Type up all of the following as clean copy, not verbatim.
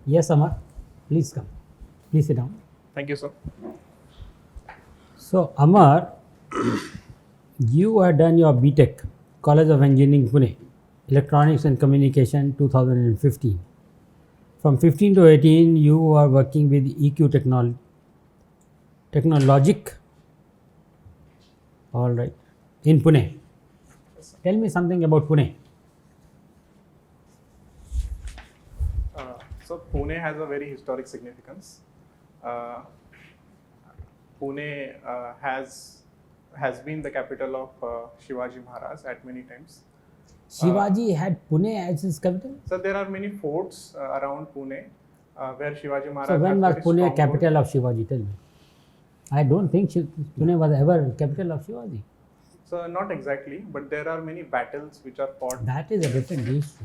Yes, Amar. Please come. Please sit down. Thank you, sir. So, Amar, you had done your BTech, College of Engineering, Pune, Electronics and Communication, 2015. From 15 to 18, you are working with EQ Technologic, all right, in Pune. Yes, sir. Tell me something about Pune. So Pune has a very historic significance. Uh, Pune has been the capital of Shivaji Maharaj at many times. Shivaji had Pune as his capital. So there are many forts around Pune where Shivaji Maharaj So, when has was very Pune stronghold. capital of Shivaji? Tell me. I don't think Pune was ever capital of Shivaji. So not exactly, but there are many battles which are fought. That is a different issue.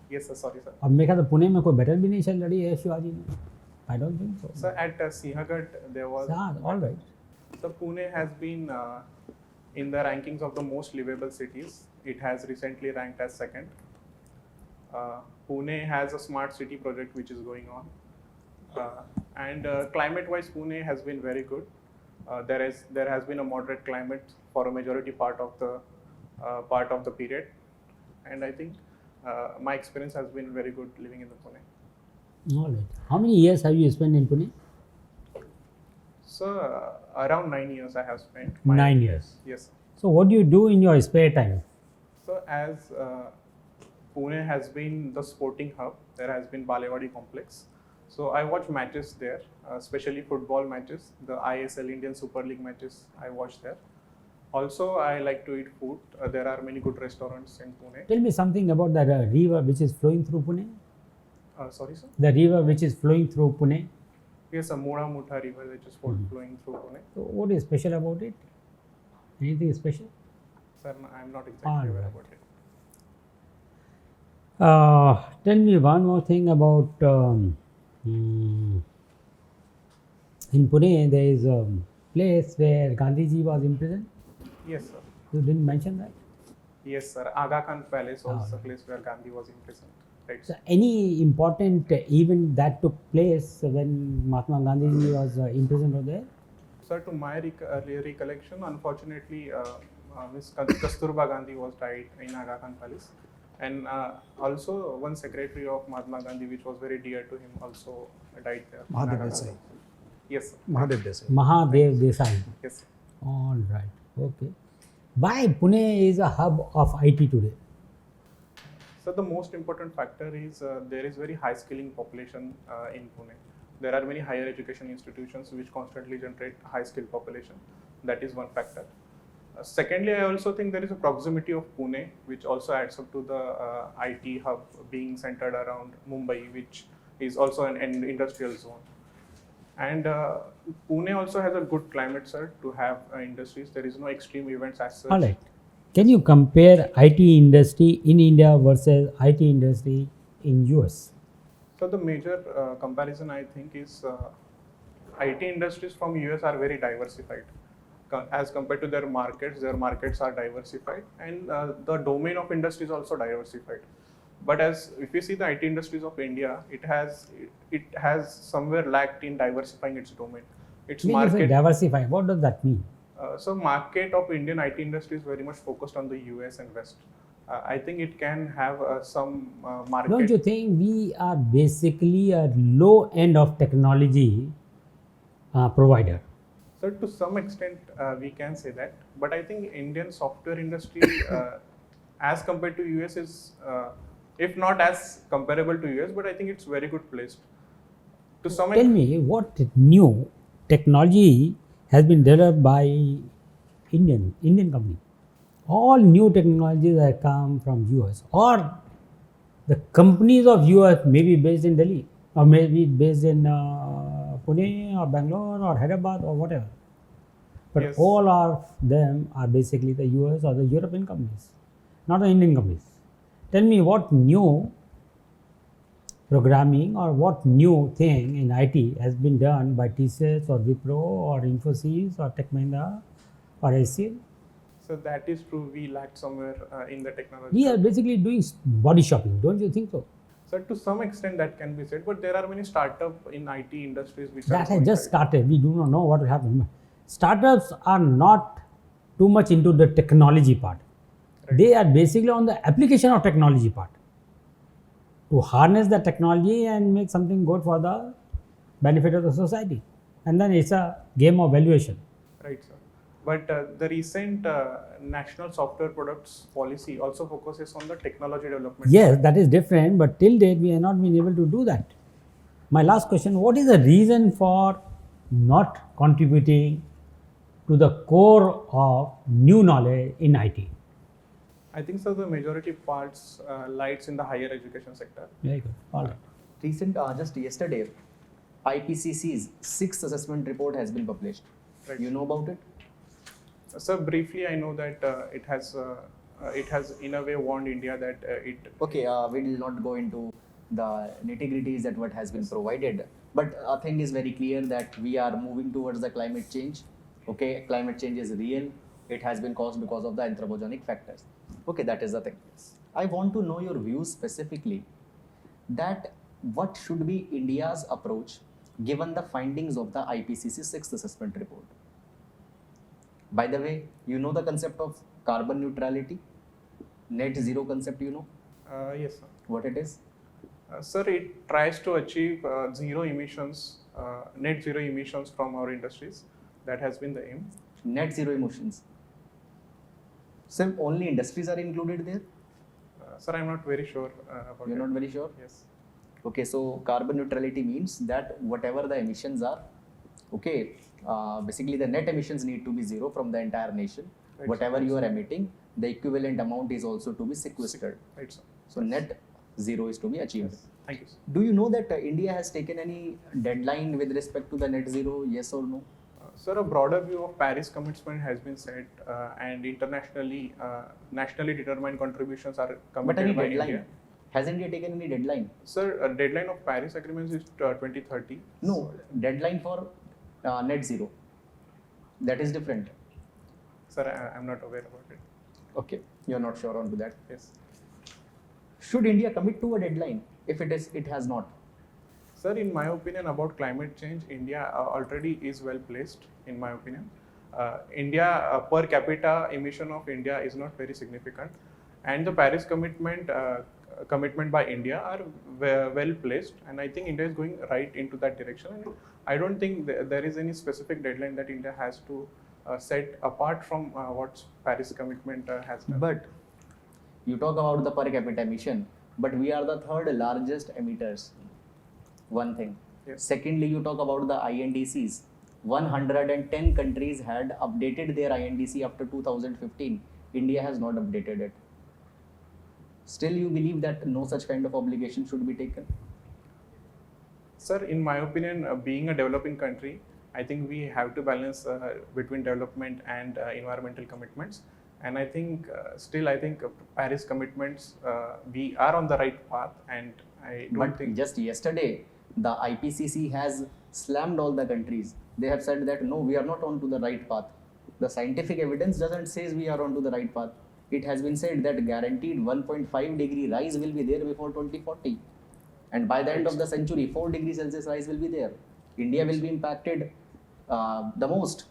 Yes, sir. Sorry, sir. अब मेरे ख्याल से पुणे में कोई battle भी नहीं चल लड़ी है शिवाजी ने. I don't think so. So at Sinhagad there was. All right. So Pune has been in the rankings of the most livable cities. It has recently ranked as second. Pune has a smart city project which is going on, and climate-wise, Pune has been very good. There has been a moderate climate for a majority part of the period, and I think my experience has been very good living in the Pune. All right. How many years have you spent in Pune? So around 9 years I have spent. 9 years. Yes, sir. So, what do you do in your spare time? So as Pune has been the sporting hub, there has been Balewadi complex. So I watch matches there, especially football matches, the ISL Indian Super League matches I watch there. Also, I like to eat food. There are many good restaurants in Pune. Tell me something about the river which is flowing through Pune. Sorry, sir. The river which is flowing through Pune. Yes, a Mura Mutha river which is flowing through Pune. So, what is special about it? Anything special? Sir, I am not exactly All aware right. about it. Tell me one more thing about in Pune there is a place where Gandhiji was imprisoned. Yes, sir. You didn't mention that. Yes, sir. Aga Khan Palace was Ah, the place where Gandhi was imprisoned. Right. So, any important event that took place when Mahatma Gandhiji was imprisoned over there? Sir, to my recollection, unfortunately, Ms. Kasturba Gandhi was died in Aga Khan Palace, and also one secretary of Mahatma Gandhi, which was very dear to him, also died there. in Mahadev Aga Khan Desai. Palace. Yes, sir. Mahadev Desai. Mahadev Desai. Yes, sir. All right. Okay. Why Pune is a hub of IT today? So the most important factor is there is very high skilling population in Pune. There are many higher education institutions which constantly generate high skilled population. That is one factor. Secondly, I also think there is a proximity of Pune, which also adds up to the IT hub being centered around Mumbai, which is also an industrial zone. And Pune also has a good climate, sir, to have industries. There is no extreme events as such. All right. Can you compare IT industry in India versus IT industry in US? So the major comparison I think is IT industries from US are very diversified. As compared to their markets are diversified, and the domain of industry is also diversified. But as if you see the IT industries of India, it has somewhere lacked in diversifying its domain. Its When you say market. diversify, what does that mean? So market of Indian IT industry is very much focused on the US and West. I think it can have some market. Don't you think we are basically a low end of technology provider? So to some extent, we can say that. But I think Indian software industry, as compared to US, is if not as comparable to US, but I think it's very good placed. To some Tell me what new technology has been developed by Indian company. All new technologies have come from US, or the companies of US may be based in Delhi, or maybe based in Pune or Bangalore or Hyderabad or whatever. But Yes. all of them are basically the US or the European companies, not the Indian companies. Tell me what new programming or what new thing in IT has been done by TCS or Wipro or Infosys or Tech Mahindra or HCL. So that is true. We lacked somewhere in the technology. We are basically doing body shopping, don't you think so? So to some extent that can be said, but there are many startup in IT industries which are That has going just ahead. started. We do not know what will happen. Startups are not too much into the technology part. Right. They are basically on the application of technology part to harness the technology and make something good for the benefit of the society. And then it's a game of valuation. Right, sir. But the recent National Software Products Policy also focuses on the technology development Yes, part. that is different, but till date we have not been able to do that. My last question: what is the reason for not contributing to the core of new knowledge in IT? I think so. The majority parts lies in the higher education sector. Very good. All right. Just yesterday, IPCC's sixth assessment report has been published. Right. You know about it? So briefly, I know that it has in a way warned India that it. Okay, we will not go into the nitty-gritties that what has been provided, but a thing is very clear that we are moving towards the climate change. Okay, climate change is real. It has been caused because of the anthropogenic factors. Okay, that is the thing. I want to know your views specifically that what should be India's approach given the findings of the IPCC sixth assessment report. By the way, you know the concept of carbon neutrality, net zero concept, you know Yes, sir. what it is? Sir, it tries to achieve zero emissions, net zero emissions from our industries. That has been the aim. Net zero emissions. So only industries are included there? Sir, I'm not very sure about You're it. not very sure? Yes. Okay, so carbon neutrality means that whatever the emissions are, okay, basically the net emissions need to be zero from the entire nation. Right, Whatever sir. you are emitting, the equivalent amount is also to be sequestered. Right, sir. So net zero is to be achieved. Yes. Thank you, sir. Do you know that India has taken any deadline with respect to the net zero, yes or no? Sir, a broader view of Paris commitment has been set, and internationally, nationally determined contributions are But committed any by deadline? India. Has India taken any deadline? Sir, a deadline of Paris agreements is 2030. No, deadline for net zero. That is different. Sir, I'm not aware about it. Okay, you're not sure on to that. Yes. Should India commit to a deadline? If it has not. Sir, in my opinion about climate change, India already is well placed, in my opinion. India, per capita emission of India is not very significant. And the Paris commitment by India are well placed. And I think India is going right into that direction. And I don't think there is any specific deadline that India has to set apart from what Paris commitment has done. But you talk about the per capita emission, but we are the third largest emitters. One thing. Yes. Secondly, you talk about the INDCs. 110 countries had updated their INDC after 2015. India has not updated it. Still, you believe that no such kind of obligation should be taken? Sir, in my opinion, being a developing country, I think we have to balance between development and environmental commitments. And I think Paris commitments, we are on the right path. And I don't But think. just yesterday, the IPCC has slammed all the countries. They have said that no, we are not on to the right path. The scientific evidence doesn't say we are on to the right path. It has been said that guaranteed 1.5 degree rise will be there before 2040. And by the end of the century, 4 degrees Celsius rise will be there. India will be impacted the most.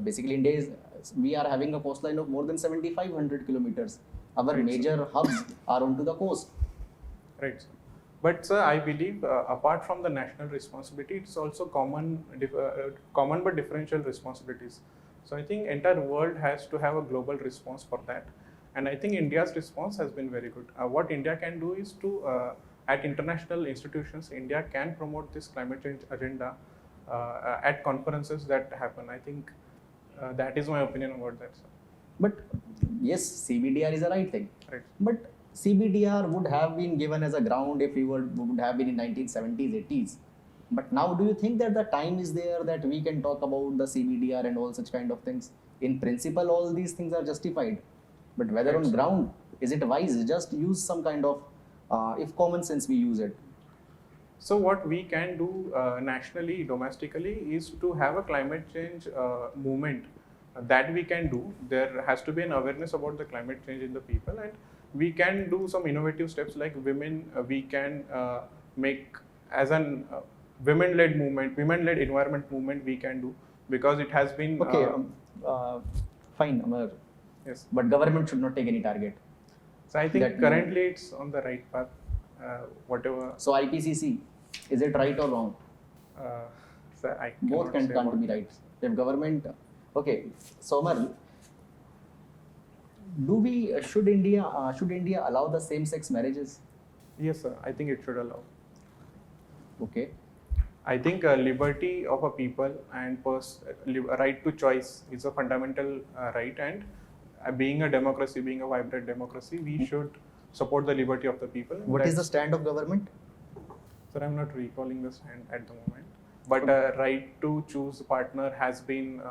Basically, India is, we are having a coastline of more than 7,500 kilometers. Our Right, sir. major hubs are onto the coast. Right, sir. But sir, I believe apart from the national responsibility, it's also common but differential responsibilities. So I think entire world has to have a global response for that. And I think India's response has been very good. What India can do is to, at international institutions, India can promote this climate change agenda at conferences that happen. I think that is my opinion about that, sir. But yes, CBDR is the right thing. Right. But CBDR would have been given as a ground if we would have been in 1970s, 80s. But now, do you think that the time is there that we can talk about the CBDR and all such kind of things? In principle, all these things are justified. But whether on ground, is it wise? Just use some kind of, if common sense we use it. So what we can do nationally, domestically, is to have a climate change movement that we can do. There has to be an awareness about the climate change in the people, and we can do some innovative steps like women. We can make as an women-led movement, women-led environment movement. We can do because it has been Okay, fine, Amar. yes. But government should not take any target. So I think That- currently it's on the right path. Whatever. So IPCC, is it right or wrong? So I Both cannot say can't about be right. If government, okay. So Amar, should India allow the same-sex marriages? Yes, sir. I think it should allow. Okay. I think liberty of a people and right to choice is a fundamental right, and being a democracy, being a vibrant democracy, we should support the liberty of the people. What is the stand of government? Sir, I'm not recalling the stand at the moment, but right to choose partner has been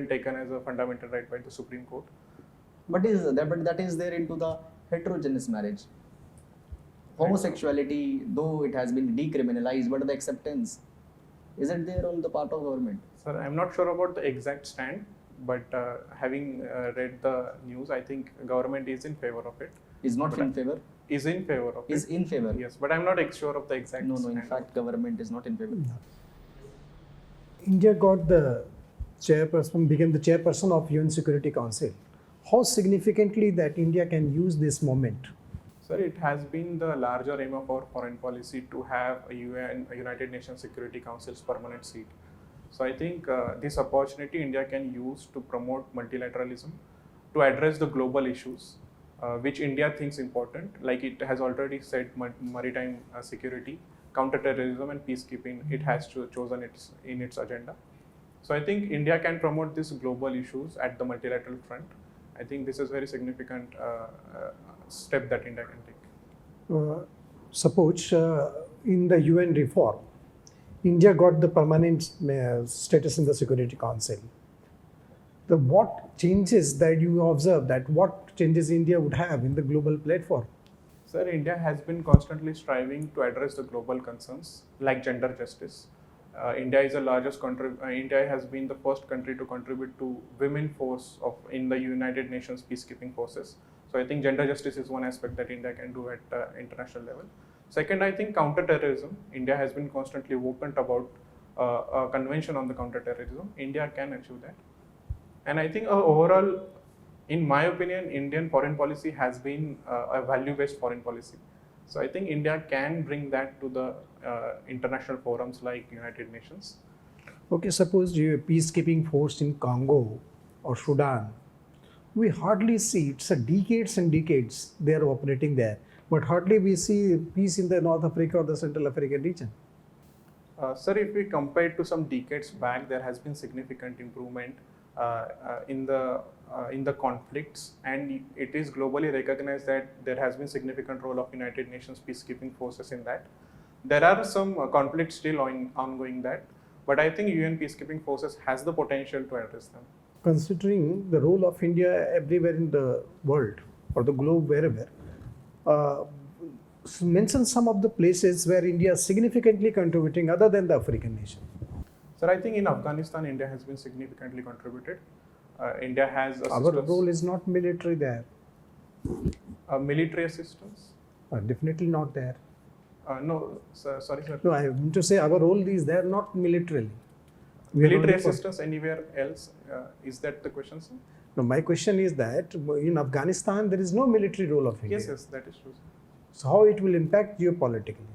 taken as a fundamental right by the Supreme Court. But that is there into the heterogeneous marriage. Homosexuality, though it has been decriminalized, but the acceptance, is it there on the part of government? Sir, I'm not sure about the exact stand, but having read the news, I think government is in favor of it. Is not in favor? Is in favor of Is it. in favor? Yes, but I'm not sure of the exact No, stand. in fact, government is not in favor. India got the chairperson, became the chairperson of UN Security Council. How significantly that India can use this moment? Sir, it has been the larger aim of our foreign policy to have a United Nations Security Council's permanent seat. So I think this opportunity India can use to promote multilateralism, to address the global issues, which India thinks important, like it has already said maritime security, counterterrorism and peacekeeping, it has chosen in its agenda. So I think India can promote these global issues at the multilateral front. I think this is very significant step that India can take. Suppose in the UN reform, India got the permanent status in the Security Council. What changes that you observe, that what changes India would have in the global platform? Sir, India has been constantly striving to address the global concerns like gender justice. India is the largest country. India has been the first country to contribute to women force in the United Nations peacekeeping forces. So I think gender justice is one aspect that India can do at international level. Second, I think counterterrorism. India has been constantly vocal about a convention on the counterterrorism. India can achieve that. And I think overall, in my opinion, Indian foreign policy has been a value-based foreign policy. So I think India can bring that to the international forums like United Nations. Okay, suppose you peacekeeping force in Congo or Sudan. We hardly see, it's decades and decades they are operating there, but hardly we see peace in the North Africa or the Central African region. Sir, if we compare to some decades back, there has been significant improvement in the conflicts, and it is globally recognized that there has been significant role of United Nations peacekeeping forces in that. There are some conflicts still ongoing that, but I think UN peacekeeping forces has the potential to address them. Considering the role of India everywhere in the world or the globe, wherever, mention some of the places where India is significantly contributing other than the African nation. Sir, I think in Afghanistan, India has been significantly contributed. India has Our role is not military there, military assistance. Definitely not there. No, sir, sorry, sir. No, I mean to say our role is there not militarily. We are Military only for- assistance anywhere else? Is that the question, sir? No, my question is that in Afghanistan there is no military role of India. Yes, that is true, sir. So how it will impact geopolitically?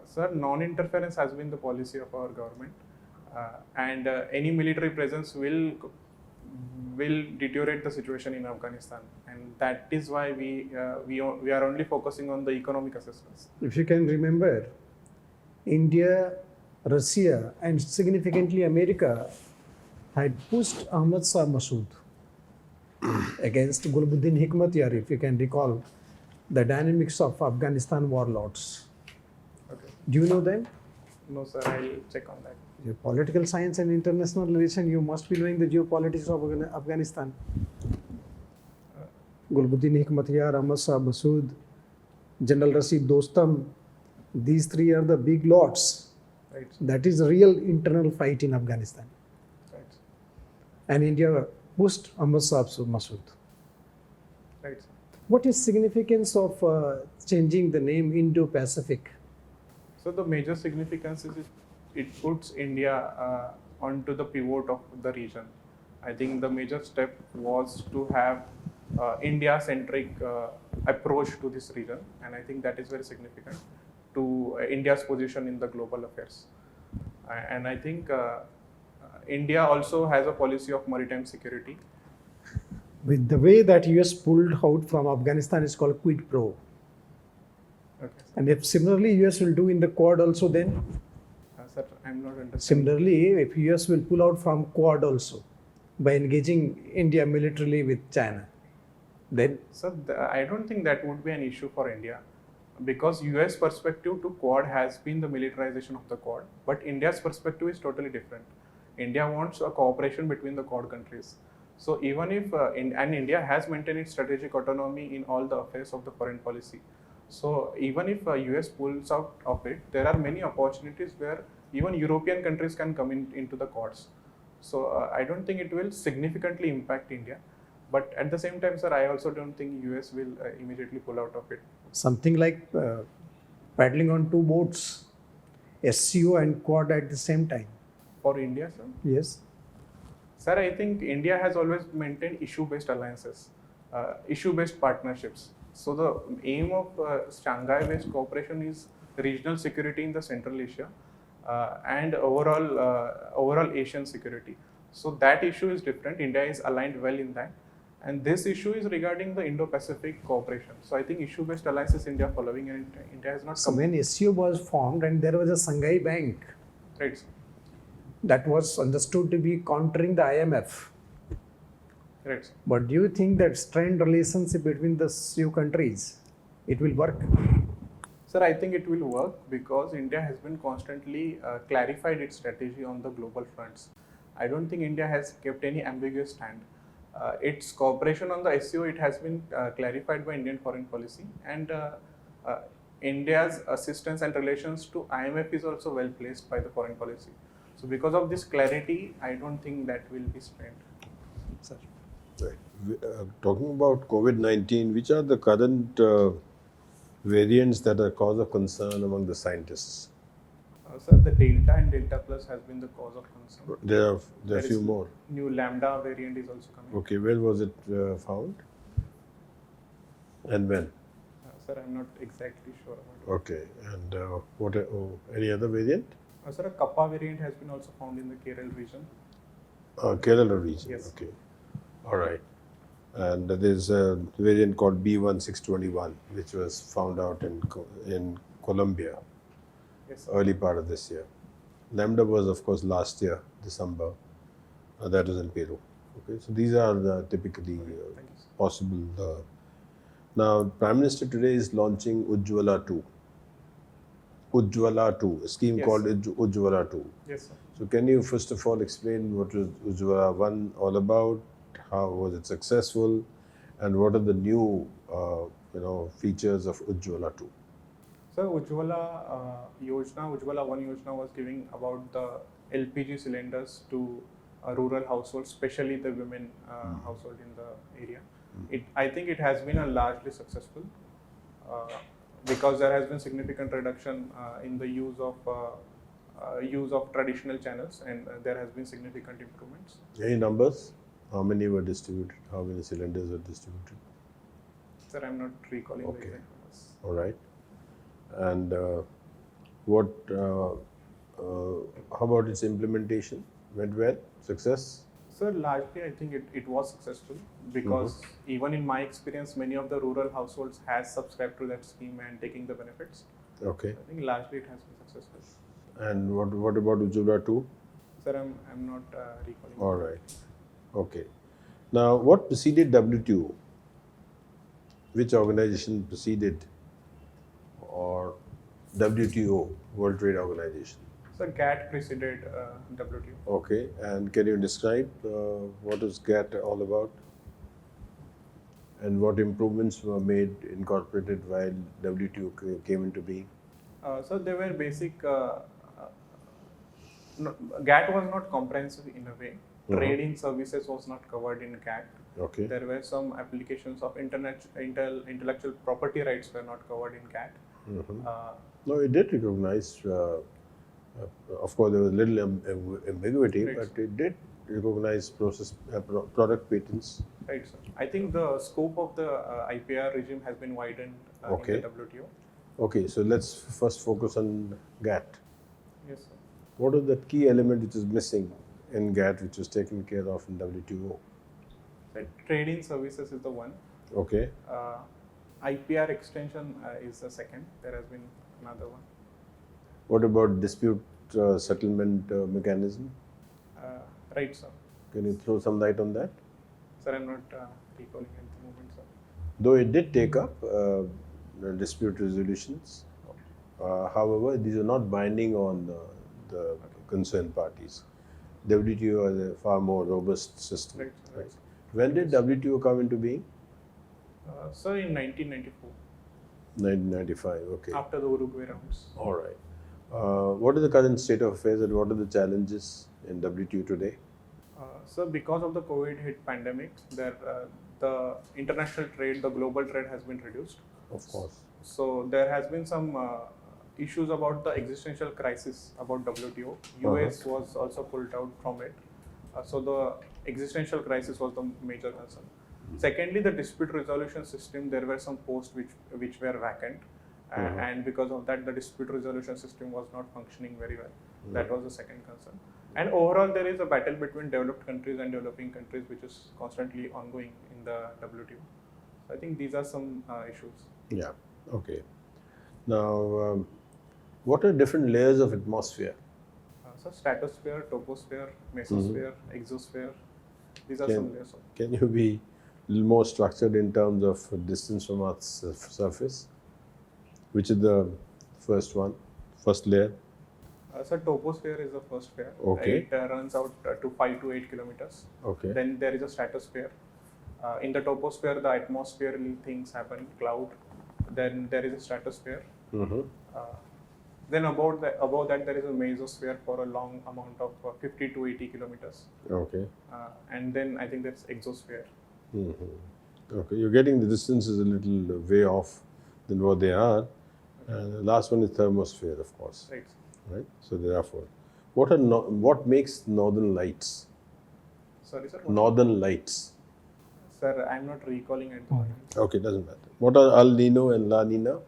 Sir, non-interference has been the policy of our government, and any military presence will deteriorate the situation in Afghanistan, and that is why we are only focusing on the economic assistance. If you can remember, India, Russia, and significantly America had pushed Ahmad Shah Massoud against Gulbuddin Hikmatyar, if you can recall the dynamics of Afghanistan warlords. Okay. Do you know them? No, sir, I'll check on that. Your political science and international relation, you must be knowing the geopolitics of Afghanistan. Gulbuddin Hikmatyar, Ahmad Shah Massoud, General Rasid Dostum, these three are the big lords. Right, That is a real internal fight in Afghanistan. right, And India pushed Ahmad Shah Massoud. right. What is significance of changing the name Indo-Pacific? So the major significance is it puts India onto the pivot of the region. I think the major step was to have India-centric approach to this region, and I think that is very significant to India's position in the global affairs. And I think India also has a policy of maritime security. With the way that US pulled out from Afghanistan is called quid pro. Okay, And if similarly US will do in the Quad also, then sir, I'm not understanding. similarly if US will pull out from Quad also by engaging India militarily with China, then So I don't think that would be an issue for India, because US perspective to Quad has been the militarization of the Quad, but India's perspective is totally different. India wants a cooperation between the Quad countries. So even if and India has maintained its strategic autonomy in all the affairs of the foreign policy. So even if US pulls out of it, there are many opportunities where even European countries can come into the Quads. So I don't think it will significantly impact India. But at the same time, sir, I also don't think US will immediately pull out of it. something like paddling on two boats, SCO and Quad at the same time. For India, sir? Yes. Sir, I think India has always maintained issue-based alliances, issue-based partnerships. So the aim of Shanghai-based cooperation is regional security in the Central Asia and overall Asian security. So that issue is different. India is aligned well in that. And this issue is regarding the Indo-Pacific cooperation. So I think issue-based alliances India following, and India has not So when SCO was formed and there was a Shanghai Bank right. Sir. that was understood to be countering the IMF. Right. Sir. But do you think that strained relationship between the few countries, it will work? Sir, I think it will work because India has been constantly clarified its strategy on the global fronts. I don't think India has kept any ambiguous stand. Its cooperation on the SCO, it has been clarified by Indian foreign policy, and India's assistance and relations to IMF is also well placed by the foreign policy. So because of this clarity, I don't think that will be strained. Sir. Right. Talking about COVID-19, which are the current variants that are cause of concern among the scientists? Sir, the Delta and Delta Plus has been the cause of concern. There are There few is more. New Lambda variant is also coming. Okay, where was it found? And when? Sir, I'm not exactly sure about it. Okay, and any other variant? Sir, a Kappa variant has been also found in the Kerala region. Kerala region. Yes. Okay, all right. And there is a variant called B1621, which was found out in Colombia, Yes, sir. early part of this year. Lambda was, of course, last year, December. That was in Peru. Okay, so these are the typically Thank you, sir. possible. Now, Prime Minister today is launching Ujjwala 2. Ujjwala 2, a scheme Yes. called Ujjwala 2. Yes, sir. So, can you first of all explain what was Ujjwala 1 all about? How was it successful? And what are the new, features of Ujjwala 2? Sir, Ujjwala Yojana, Ujjwala 1 Yojana was giving about the LPG cylinders to rural households, especially the women household in the area. I think it has been a largely successful because there has been significant reduction in the use of traditional channels, and there has been significant improvements. Any numbers? How many were distributed? How many cylinders were distributed? Sir, I'm not recalling the Okay. exact numbers. All right. And how about its implementation? Went well? Success? Sir, largely I think it was successful because even in my experience, many of the rural households has subscribed to that scheme and taking the benefits. Okay. I think largely it has been successful. And what about Ujjwala 2? Sir, I'm not recalling. All right. Okay. Now, what preceded WTO? Which organization preceded or WTO, World Trade Organization? Sir, GATT preceded WTO. Okay. And can you describe what is GATT all about? And what improvements were made, incorporated while WTO came into being? So they were basic. GATT was not comprehensive in a way. Trade in services was not covered in GATT. Okay. There were some applications of intellectual property rights were not covered in GATT. No, it did recognize. Of course, there was little ambiguity, Right. but it did recognize product patents. Right, sir. I think the scope of the IPR regime has been widened Okay. in the WTO. Okay, so let's first focus on GATT. Yes, sir. What is the key element which is missing in GATT, which is taken care of in WTO? So trade in services is the one. Okay. IPR extension is the second. There has been another one. What about dispute settlement mechanism? Right, sir. Can you throw some light on that? Sir, I'm not recalling at the moment, sir. Though it did take up the dispute resolutions, however, these are not binding on the concerned parties. WTO has a far more robust system. Right, sir. Right, sir. When did WTO come into being? Sir, in 1994, 1995. Okay. after the Uruguay rounds. All right. What is the current state of affairs and what are the challenges in WTO today? So because of the COVID hit pandemic, the international trade, the global trade has been reduced. Of course. So there has been some issues about the existential crisis about WTO. US was also pulled out from it. So the existential crisis was the major concern. Secondly, the dispute resolution system, there were some posts which were vacant. And because of that, the dispute resolution system was not functioning very well. That was the second concern. And overall, there is a battle between developed countries and developing countries, which is constantly ongoing in the WTO. So I think these are some issues. Yeah. Okay. Now, what are different layers of atmosphere? So stratosphere, toposphere, mesosphere, exosphere, these are some layers of. Can you be a little more structured in terms of distance from Earth's surface? Which is the first one, first layer? So troposphere is the first layer. Okay. It runs out to 5 to 8 kilometers. Okay. Then there is a stratosphere. In the troposphere, the atmospheric things happen, cloud. Then there is a stratosphere. Then above that there is a mesosphere for a long amount of 50 to 80 kilometers. Okay. And then I think that's exosphere. Okay, you're getting the distances a little way off than what they are. And the last one is thermosphere, of course. Right. Right. So there are four. What makes northern lights? Sorry, sir. Northern lights. Sir, I'm not recalling at the moment. Okay, doesn't matter. What are El Nino and La Nina?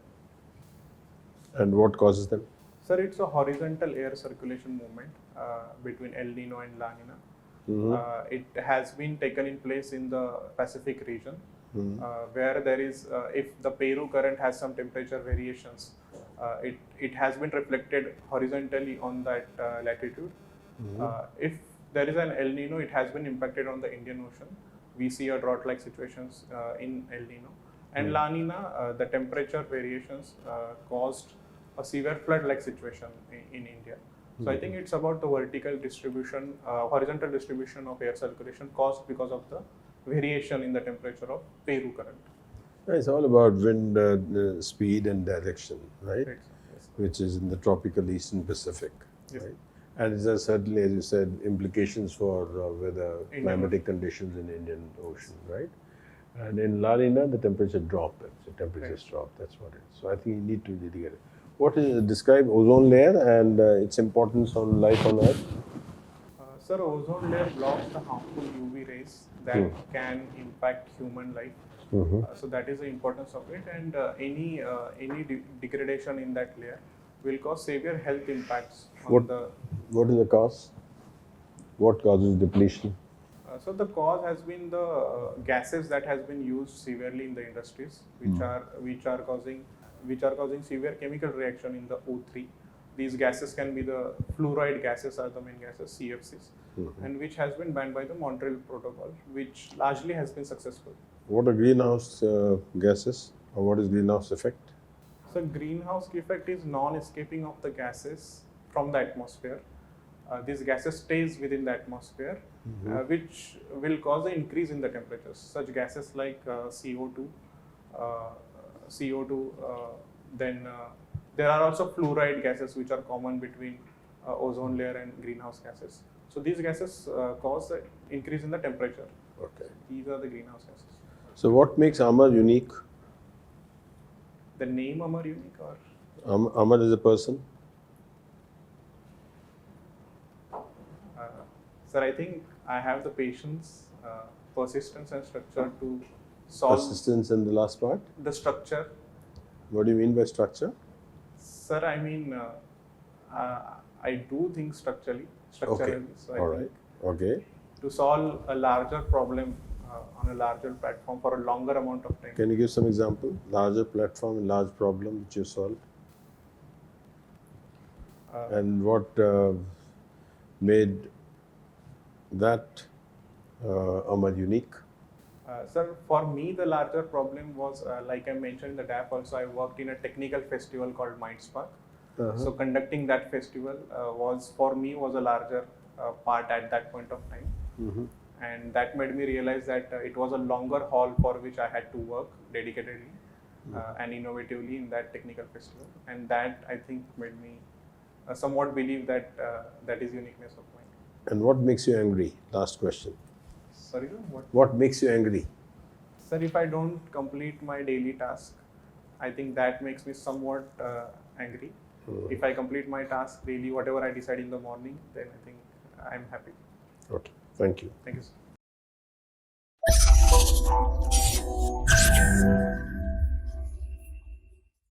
And what causes them? Sir, it's a horizontal air circulation movement between El Nino and La Nina. It has been taken in place in the Pacific region, where there is, if the Peru current has some temperature variations, it has been reflected horizontally on that latitude. If there is an El Nino, it has been impacted on the Indian Ocean. We see a drought-like situations in El Nino. And La Nina, the temperature variations caused a severe flood-like situation in India. So I think it's about the vertical distribution, horizontal distribution of air circulation caused because of the variation in the temperature of Peru current. It's all about wind speed and direction, right? Right. Yes. Which is in the tropical Eastern Pacific, Yes. right? And it has certainly, as you said, implications for weather, Indian climatic conditions in Indian Ocean, right? And in La Nina, the temperature dropped. The temperatures dropped. That's what it is. So I think you need to really get it. What is describe ozone layer and its importance on life on Earth? Sir, ozone layer blocks the harmful UV rays that can impact human life. So that is the importance of it, and any degradation in that layer will cause severe health impacts on What is the cause? What causes depletion? So the cause has been the gases that has been used severely in the industries, which are causing severe chemical reaction in the O3. These gases can be the fluoride gases are the main gases, CFCs, and which has been banned by the Montreal Protocol, which largely has been successful. What are greenhouse gases, or what is greenhouse effect? So greenhouse effect is non-escaping of the gases from the atmosphere. These gases stays within the atmosphere, which will cause an increase in the temperatures. Such gases like CO2, then there are also fluoride gases which are common between ozone layer and greenhouse gases. So these gases cause an increase in the temperature. Okay. These are the greenhouse gases. So what makes Amar unique? The name Amar unique, or Amar is a person. sir, I think I have the patience, persistence and structure to solve Persistence in the last part. the structure. What do you mean by structure? Sir, I mean, I do think structurally. So I All think right. Okay. to solve a larger problem on a larger platform for a longer amount of time. Can you give some example? Larger platform and large problem which you solved. And what made that Amar unique? Sir, for me, the larger problem was, like I mentioned in the DAP also, I worked in a technical festival called Mindspark. So conducting that festival was a larger part at that point of time. And that made me realize that it was a longer haul for which I had to work dedicatedly and innovatively in that technical festival. And that, I think, made me somewhat believe that that is uniqueness of mine. And what makes you angry? Last question. Sorry, sir, what? What makes you angry? Sir, if I don't complete my daily task, I think that makes me somewhat angry. If I complete my task daily, whatever I decide in the morning, then I think I'm happy. Okay. Thank you. Thank you, sir.